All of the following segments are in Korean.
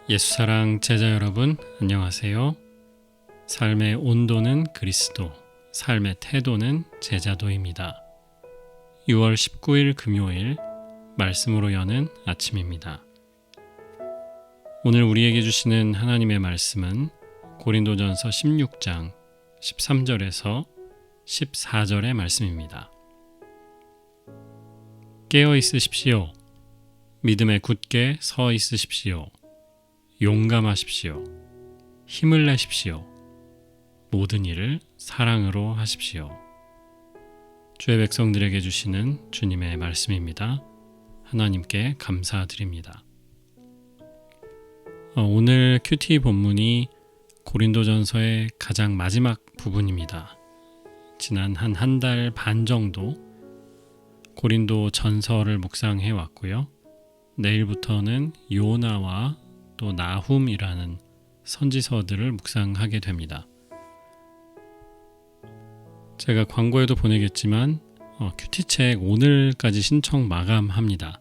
예수사랑 제자 여러분, 안녕하세요. 삶의 온도는 그리스도, 삶의 태도는 제자도입니다. 6월 19일 금요일 말씀으로 여는 아침입니다. 오늘 우리에게 주시는 하나님의 말씀은 고린도전서 16장 13절에서 14절의 말씀입니다. 깨어 있으십시오. 믿음에 굳게 서 있으십시오. 용감하십시오. 힘을 내십시오. 모든 일을 사랑으로 하십시오. 주의 백성들에게 주시는 주님의 말씀입니다. 하나님께 감사드립니다. 오늘 큐티 본문이 고린도전서의 가장 마지막 부분입니다. 지난 한 달 반 정도 고린도 전서를 묵상해 왔고요. 내일부터는 요나와 또 나훔이라는 선지서들을 묵상하게 됩니다. 제가 광고에도 보내겠지만 큐티책 오늘까지 신청 마감합니다.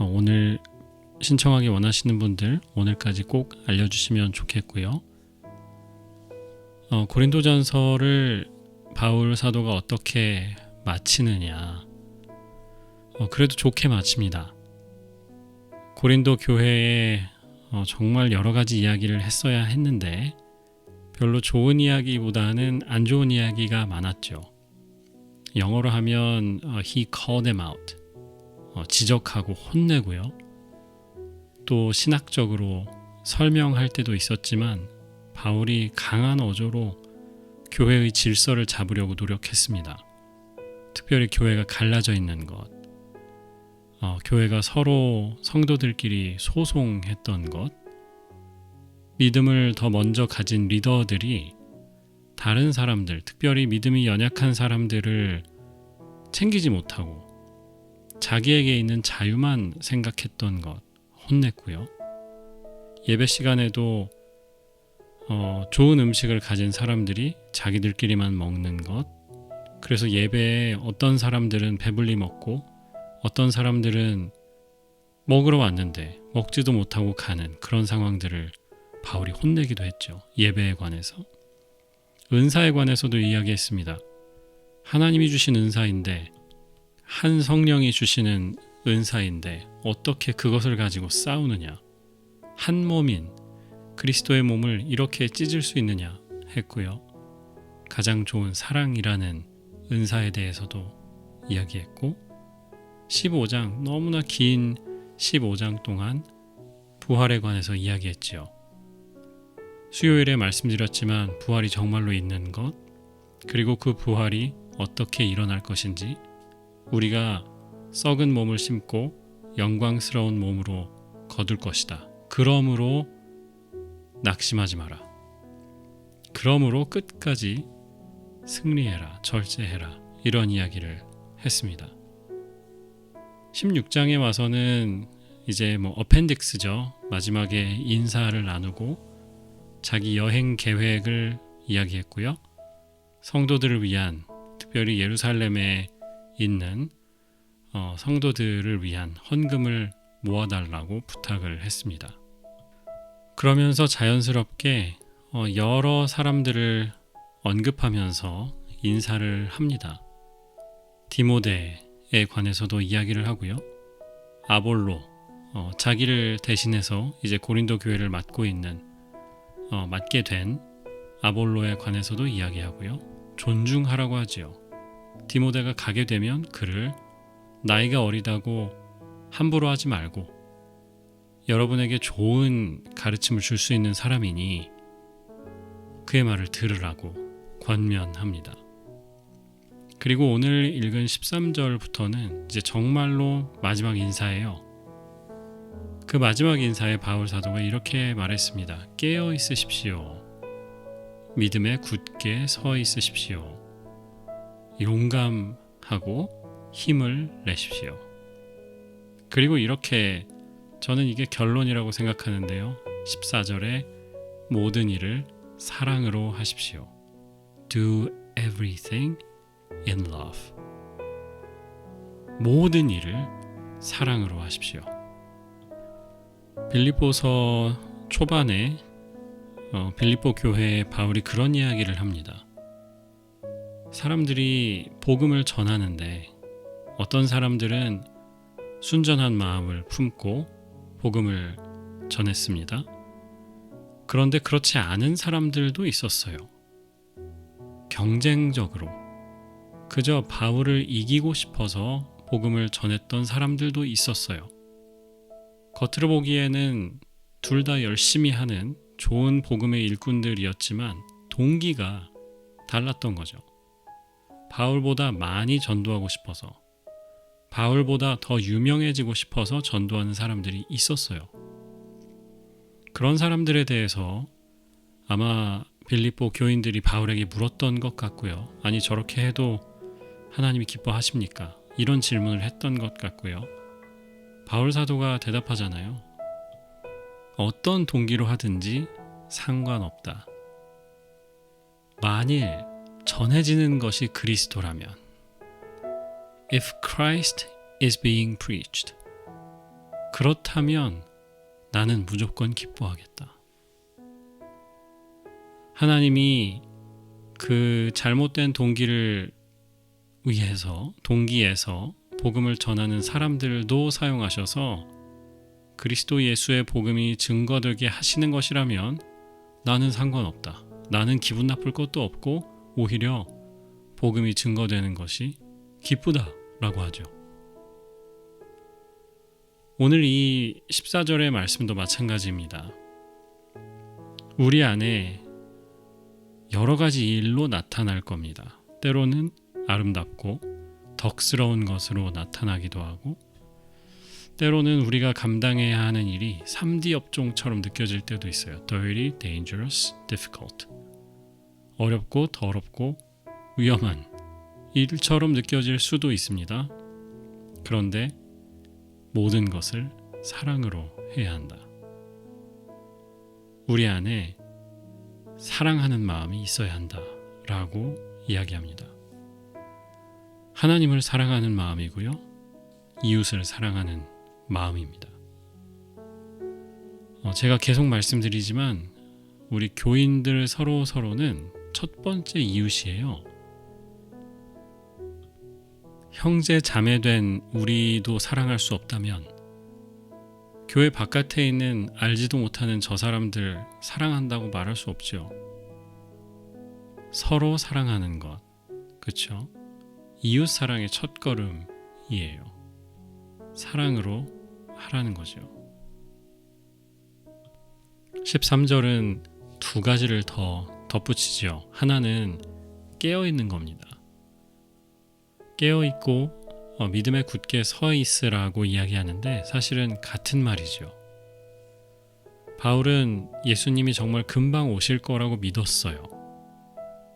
오늘 신청하기 원하시는 분들 오늘까지 꼭 알려주시면 좋겠고요. 고린도전서를 바울 사도가 어떻게 마치느냐, 그래도 좋게 마칩니다. 고린도 교회에 정말 여러 가지 이야기를 했어야 했는데 별로 좋은 이야기보다는 안 좋은 이야기가 많았죠. 영어로 하면 he called them out, 지적하고 혼내고요. 또 신학적으로 설명할 때도 있었지만 바울이 강한 어조로 교회의 질서를 잡으려고 노력했습니다. 특별히 교회가 갈라져 있는 것, 교회가 서로 성도들끼리 소송했던 것, 믿음을 더 먼저 가진 리더들이 다른 사람들, 특별히 믿음이 연약한 사람들을 챙기지 못하고 자기에게 있는 자유만 생각했던 것 혼냈고요. 예배 시간에도 좋은 음식을 가진 사람들이 자기들끼리만 먹는 것, 그래서 예배에 어떤 사람들은 배불리 먹고 어떤 사람들은 먹으러 왔는데 먹지도 못하고 가는 그런 상황들을 바울이 혼내기도 했죠. 예배에 관해서. 은사에 관해서도 이야기했습니다. 하나님이 주신 은사인데, 한 성령이 주시는 은사인데 어떻게 그것을 가지고 싸우느냐, 한 몸인 그리스도의 몸을 이렇게 찢을 수 있느냐 했고요. 가장 좋은 사랑이라는 은사에 대해서도 이야기했고, 15장, 너무나 긴 15장 동안 부활에 관해서 이야기했지요. 수요일에 말씀드렸지만 부활이 정말로 있는 것, 그리고 그 부활이 어떻게 일어날 것인지, 우리가 썩은 몸을 심고 영광스러운 몸으로 거둘 것이다. 그러므로 낙심하지 마라. 그러므로 끝까지 승리해라, 절제해라, 이런 이야기를 했습니다. 16장에 와서는 이제 어펜딕스죠. 마지막에 인사를 나누고 자기 여행 계획을 이야기했고요. 성도들을 위한, 특별히 예루살렘에 있는 성도들을 위한 헌금을 모아달라고 부탁을 했습니다. 그러면서 자연스럽게 여러 사람들을 언급하면서 인사를 합니다. 디모데에 관해서도 이야기를 하고요. 아볼로, 자기를 대신해서 이제 고린도 교회를 맡게 된 아볼로에 관해서도 이야기하고요. 존중하라고 하지요. 디모데가 가게 되면 그를 나이가 어리다고 함부로 하지 말고 여러분에게 좋은 가르침을 줄 수 있는 사람이니 그의 말을 들으라고 권면합니다. 그리고 오늘 읽은 13절부터는 이제 정말로 마지막 인사예요. 그 마지막 인사에 바울 사도가 이렇게 말했습니다. 깨어 있으십시오. 믿음에 굳게 서 있으십시오. 용감하고 힘을 내십시오. 그리고 이렇게, 저는 이게 결론이라고 생각하는데요. 14절에 모든 일을 사랑으로 하십시오. Do everything in love. 모든 일을 사랑으로 하십시오. 빌립보서 초반에 빌립보 교회에 바울이 그런 이야기를 합니다. 사람들이 복음을 전하는데 어떤 사람들은 순전한 마음을 품고 복음을 전했습니다. 그런데 그렇지 않은 사람들도 있었어요. 경쟁적으로 그저 바울을 이기고 싶어서 복음을 전했던 사람들도 있었어요. 겉으로 보기에는 둘 다 열심히 하는 좋은 복음의 일꾼들이었지만 동기가 달랐던 거죠. 바울보다 많이 전도하고 싶어서, 바울보다 더 유명해지고 싶어서 전도하는 사람들이 있었어요. 그런 사람들에 대해서 아마 빌립보 교인들이 바울에게 물었던 것 같고요. 아니, 저렇게 해도 하나님이 기뻐하십니까? 이런 질문을 했던 것 같고요. 바울 사도가 대답하잖아요. 어떤 동기로 하든지 상관없다. 만일 전해지는 것이 그리스도라면, if Christ is being preached, 그렇다면 나는 무조건 기뻐하겠다. 하나님이 그 잘못된 동기에서 복음을 전하는 사람들도 사용하셔서 그리스도 예수의 복음이 증거되게 하시는 것이라면 나는 상관없다. 나는 기분 나쁠 것도 없고 오히려 복음이 증거되는 것이 기쁘다라고 하죠. 오늘 이 14절의 말씀도 마찬가지입니다. 우리 안에 여러 가지 일로 나타날 겁니다. 때로는 아름답고 덕스러운 것으로 나타나기도 하고, 때로는 우리가 감당해야 하는 일이 3D 업종처럼 느껴질 때도 있어요. dirty, dangerous, difficult. 어렵고 더럽고 위험한 일처럼 느껴질 수도 있습니다. 그런데 모든 것을 사랑으로 해야 한다. 우리 안에 사랑하는 마음이 있어야 한다 라고 이야기합니다. 하나님을 사랑하는 마음이고요, 이웃을 사랑하는 마음입니다. 제가 계속 말씀드리지만 우리 교인들 서로는 첫 번째 이웃이에요. 형제 자매된 우리도 사랑할 수 없다면 교회 바깥에 있는 알지도 못하는 저 사람들 사랑한다고 말할 수 없죠. 서로 사랑하는 것, 그렇죠? 이웃 사랑의 첫걸음이에요. 사랑으로 하라는 거죠. 13절은 두 가지를 더 덧붙이죠. 하나는 깨어있는 겁니다. 깨어있고 믿음에 굳게 서 있으라고 이야기하는데 사실은 같은 말이죠. 바울은 예수님이 정말 금방 오실 거라고 믿었어요.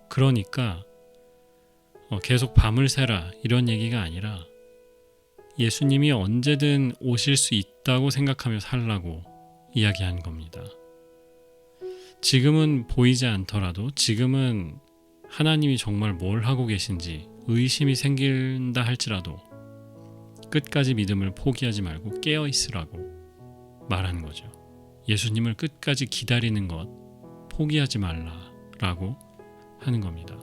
그러니까 계속 밤을 새라 이런 얘기가 아니라 예수님이 언제든 오실 수 있다고 생각하며 살라고 이야기한 겁니다. 지금은 보이지 않더라도, 지금은 하나님이 정말 뭘 하고 계신지 의심이 생긴다 할지라도 끝까지 믿음을 포기하지 말고 깨어 있으라고 말하는 거죠. 예수님을 끝까지 기다리는 것 포기하지 말라라고 하는 겁니다.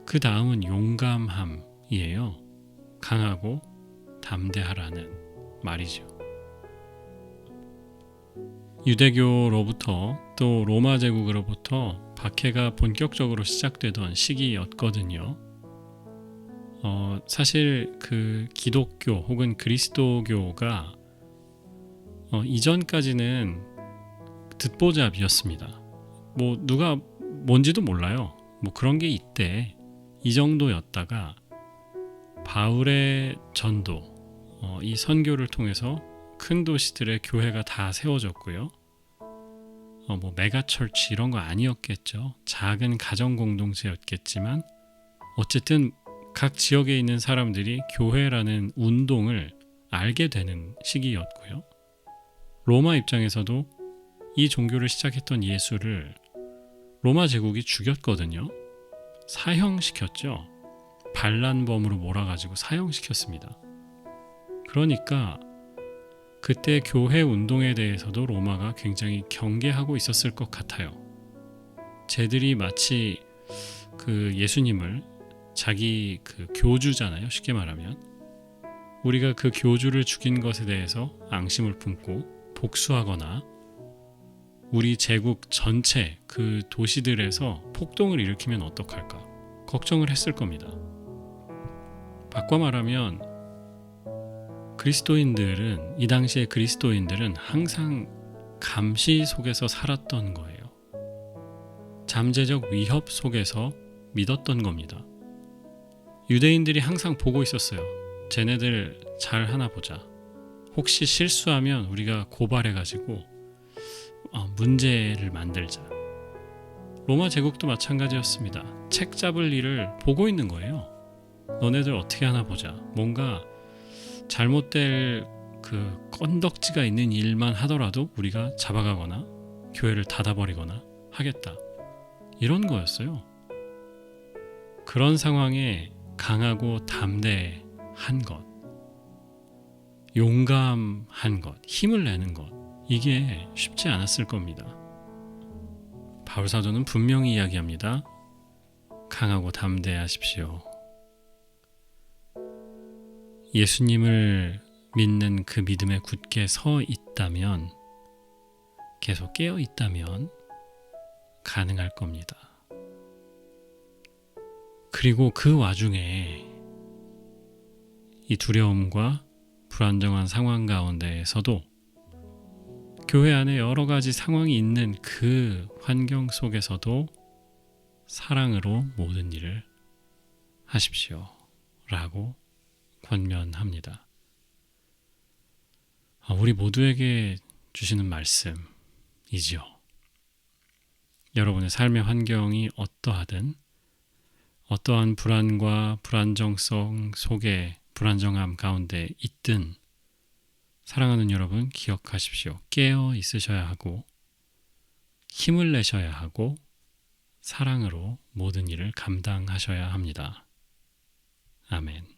그 다음은 용감함이에요. 강하고 담대하라는 말이죠. 유대교로부터 또 로마 제국으로부터 박해가 본격적으로 시작되던 시기였거든요. 사실 그 기독교 혹은 그리스도교가 이전까지는 듣보잡이었습니다. 누가 뭔지도 몰라요. 그런 게 있대. 이 정도였다가 바울의 전도, 이 선교를 통해서 큰 도시들의 교회가 다 세워졌고요. 메가철치 이런 거 아니었겠죠. 작은 가정 공동체였겠지만 어쨌든 각 지역에 있는 사람들이 교회라는 운동을 알게 되는 시기였고요. 로마 입장에서도 이 종교를 시작했던 예수를 로마 제국이 죽였거든요. 사형시켰죠. 반란범으로 몰아가지고 사형시켰습니다. 그러니까 그때 교회 운동에 대해서도 로마가 굉장히 경계하고 있었을 것 같아요. 쟤들이 마치 그 예수님을 자기 그 교주잖아요. 쉽게 말하면 우리가 그 교주를 죽인 것에 대해서 앙심을 품고 복수하거나 우리 제국 전체 그 도시들에서 폭동을 일으키면 어떡할까 걱정을 했을 겁니다. 바꿔 말하면 그리스도인들은 이 당시의 그리스도인들은 항상 감시 속에서 살았던 거예요. 잠재적 위협 속에서 믿었던 겁니다. 유대인들이 항상 보고 있었어요. 쟤네들 잘 하나 보자. 혹시 실수하면 우리가 고발해가지고 문제를 만들자. 로마 제국도 마찬가지였습니다. 책 잡을 일을 보고 있는 거예요. 너네들 어떻게 하나 보자. 뭔가 잘못될 그 건덕지가 있는 일만 하더라도 우리가 잡아가거나 교회를 닫아버리거나 하겠다. 이런 거였어요. 그런 상황에 강하고 담대한 것, 용감한 것, 힘을 내는 것, 이게 쉽지 않았을 겁니다. 바울 사도는 분명히 이야기합니다. 강하고 담대하십시오. 예수님을 믿는 그 믿음에 굳게 서 있다면, 계속 깨어 있다면 가능할 겁니다. 그리고 그 와중에 이 두려움과 불안정한 상황 가운데에서도 교회 안에 여러 가지 상황이 있는 그 환경 속에서도 사랑으로 모든 일을 하십시오. 라고 권면합니다. 우리 모두에게 주시는 말씀이지요. 여러분의 삶의 환경이 어떠하든 어떠한 불안과 불안정성 속에 불안정함 가운데 있든 사랑하는 여러분 기억하십시오. 깨어 있으셔야 하고 힘을 내셔야 하고 사랑으로 모든 일을 감당하셔야 합니다. 아멘.